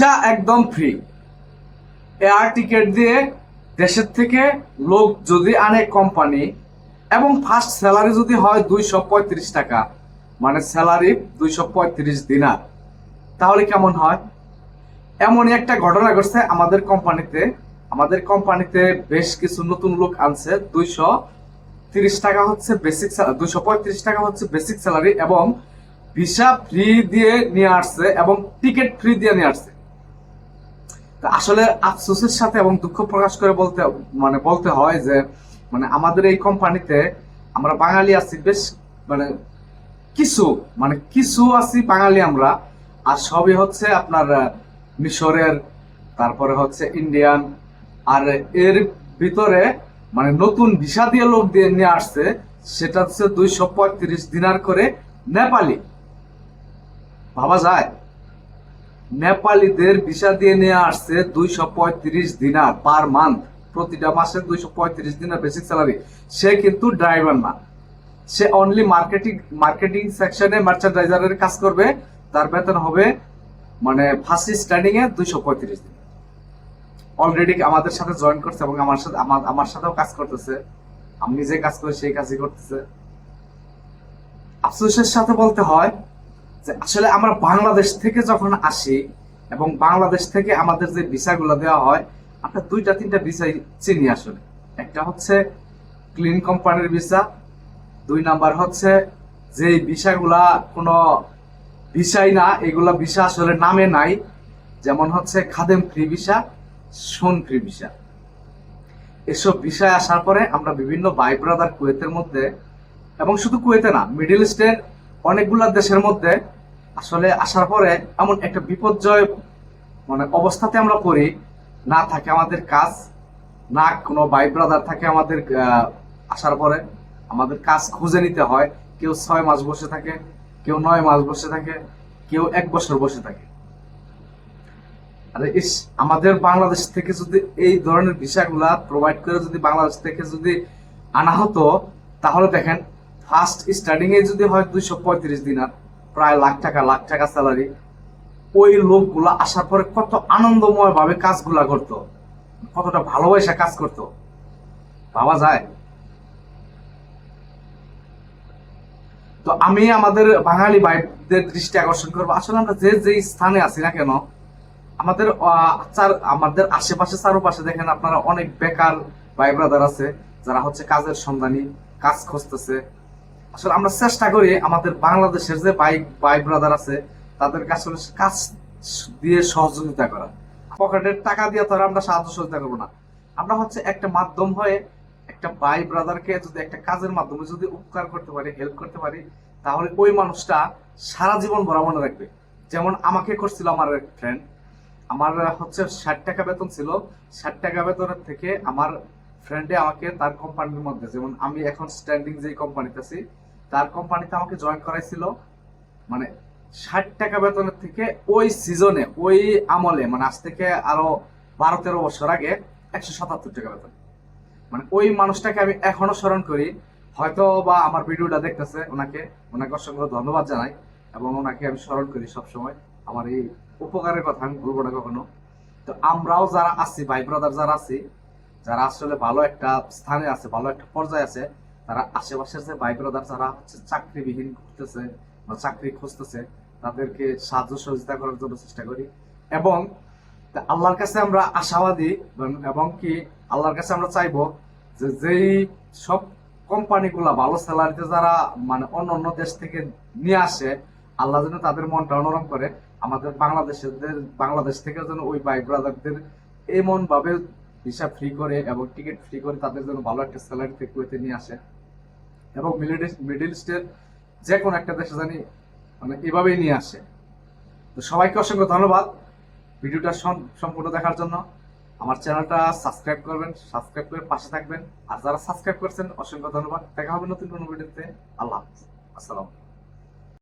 এটা একদম free. Air ticket দিয়ে দেশের থেকে লোক যদি আনে কোম্পানি, এবং ফার্স্ট স্যালারি যদি হয় 235 টাকা, মানে স্যালারি 235 দিনার, তাহলে কেমন হয়? এমনই একটা ঘটনা ঘটছে আমাদের কোম্পানিতে বেশ কিছু নতুন লোক আনছে। 230 টাকা হচ্ছে বেসিক, 235 টাকা হচ্ছে বেসিক স্যালারি, এবং ভিসা ফ্রি দিয়ে নিয়ে আসছে এবং টিকিট ফ্রি দিয়ে নিয়ে আসছে। আসলে আফসোসের সাথে এবং দুঃখ প্রকাশ করে বলতে হয় যে আমাদের এই কোম্পানিতে আমরা বাঙালি আছি বেশ, মানে কিছু কিছু আছি বাঙালি আমরা, আর সবই হচ্ছে আপনার মিশরের, তারপরে হচ্ছে ইন্ডিয়ান। আর এর ভিতরে নতুন ভিসা দিয়ে লোক দিয়ে নিয়ে আসছে, সেটা হচ্ছে 235 দিনার করে নেপালি। ভাবা যায়? নেপালিদের ভিসা দিয়ে নিয়ে আসছে 235 দিনার পার মান্থ, প্রতিটা মাসে 235 দিনার বেসিক স্যালারি। সে কিন্তু ড্রাইভার না, সে অনলি মার্কেটিং সেকশনে মার্চেন্ডাইজারের কাজ করবে। তার বেতন হবে ফার্স্ট স্ট্যান্ডিং এ 235 দিন। অলরেডি আমাদের সাথে জয়েন করছে এবং আমার সাথেও কাজ করতেছে। আমি নিজে কাজ করে সেই কাজই করতেছে। আফসোসের সাথে বলতে হয় যে আসলে আমরা বাংলাদেশ থেকে যখন আসি এবং বাংলাদেশ থেকে আমাদের যে ভিসাগুলো দেওয়া হয়, আমরা দুইটা তিনটা ভিসাই চিনি আসলে। একটা হচ্ছে ক্লিন কোম্পানির ভিসা, 2 নাম্বার হচ্ছে যে ভিসাগুলা কোনো ভিসাই না, এগুলা ভিসা আসলে নামে নাই, যেমন হচ্ছে খাদেম ফ্রি ভিসা, শোন ফ্রি ভিসা। এসব ভিসায় আসার পরে আমরা বিভিন্ন ভাই ব্রাদার কুয়েতের মধ্যে, এবং শুধু কুয়েতে না, মিডল ইস্টের অনেকগুলা দেশের মধ্যে আসলে আসার পরে এমন একটা বিপর্যয় অবস্থাতে আমরা পড়ি, না থাকে আমাদের কাজ, না কোনো ভাই ব্রাদার থাকে আমাদের। আসার পরে আমাদের কাজ খুঁজে নিতে হয়। কেউ 6 মাস বসে থাকে, কেউ 9 মাস বসে থাকে, কেউ 1 বছর বসে থাকে। আরে ইস, আমাদের বাংলাদেশ থেকে যদি এই ধরনের ভিসাগুলা প্রোভাইড করে যদি বাংলাদেশ থেকে যদি আনা হতো, তাহলে দেখেন ফার্স্ট স্টার্টিং এ যদি হয় 235 দিনার, প্রায় লাখ টাকা স্যালারি, ওই লোকগুলা আসার পরে কত আনন্দময় ভাবে কাজগুলা করতো, কতটা ভালোবাসা কাজ করতো, ভাবা যায়? তো আমি আমাদের বাঙালি ভাইদের দৃষ্টি আকর্ষণ করবো, আসলে আমরা যে যে স্থানে আছি না কেন, আমাদের আশেপাশে চারপাশে দেখেন আপনারা অনেক বেকার ভাই ব্রাদার আছে, যারা হচ্ছে কাজের সন্ধানী, কাজ খুঁজতেছে। আসলে আমরা চেষ্টা করি আমাদের বাংলাদেশের যে ভাই ব্রাদার আছে তাদেরকে আসলে কাজ দিয়ে সহযোগিতা করা। পকেটের টাকা দিয়ে তো আর আমরা সাহায্য সহযোগিতা করবো না। আমরা হচ্ছে একটা মাধ্যম হয়ে একটা ভাই ব্রাদারকে যদি একটা কাজের মাধ্যমে যদি উপকার করতে পারি, হেল্প করতে পারি, তাহলে ওই মানুষটা সারা জীবন ভরা মনে রাখবে। যেমন আমাকে করছিল আমার এক ফ্রেন্ড। আমার হচ্ছে 60 টাকা বেতন ছিল। 60 টাকা বেতনের থেকে আমার ফ্রেন্ডে আমাকে তার কোম্পানির মধ্যে, যেমন আমি এখন স্ট্যান্ডিং যে কোম্পানিতে আছি, তার কোম্পানিতে আমাকে জয়েন করাইছিল 60 টাকা বেতনের থেকে ওই সিজনে, ওই আমলে, আজ থেকে আরো 12-13 বছর আগে 177 টাকা বেতন। ওই মানুষটাকে আমি এখনো স্মরণ করি। হয়তো বা আমার ভিডিওটা দেখতেছে, ওনাকে অসংখ্য ধন্যবাদ জানাই, এবং ওনাকে আমি স্মরণ করি সবসময়। আমার এই উপকারের কথা আমি ভুলবো না কখনো। তো আমরাও যারা আছি, ভাই ব্রাদার যারা আছি, যারা আসলে ভালো একটা স্থানে আছে, ভালো একটা পর্যায়ে আছে, তারা আশেপাশের যে ভাই ব্রাদার যারা হচ্ছে চাকরিবিহীন ঘুরতেছে বা চাকরি খুঁজতেছে, তাদেরকে সাহায্য সহযোগিতা করার জন্য চেষ্টা করি। এবং আল্লাহর কাছে আমরা আশাবাদী, এবং কি আল্লাহর কাছে আমরা চাইবো যে যেই সব কোম্পানিগুলা ভালো স্যালারিতে যারা অন্য অন্য দেশ থেকে নিয়ে আসে, আল্লাহ যেন তাদের মনটা নরম করে, আমাদের বাংলাদেশ থেকে যেন ওই ভাই ব্রাদারদের এমন ভাবে ভিসা ফ্রি করে এবং টিকিট ফ্রি করে তাদের জন্য ভালো একটা স্যালারিতে কুয়েতে নিয়ে আসে, এবং মিডল ইস্টের যে কোনো একটা দেশে জানি এভাবেই নিয়ে আসে। তো সবাইকে অসংখ্য ধন্যবাদ ভিডিওটা সম্পূর্ণ দেখার জন্য। আমার চ্যানেলটা সাবস্ক্রাইব করবেন, সাবস্ক্রাইব করে পাশে থাকবেন। আর যারা সাবস্ক্রাইব করছেন অসংখ্য ধন্যবাদ। দেখা হবে নতুন কোনো ভিডিওতে। আল্লাহ হাফেজ, আসসালাম।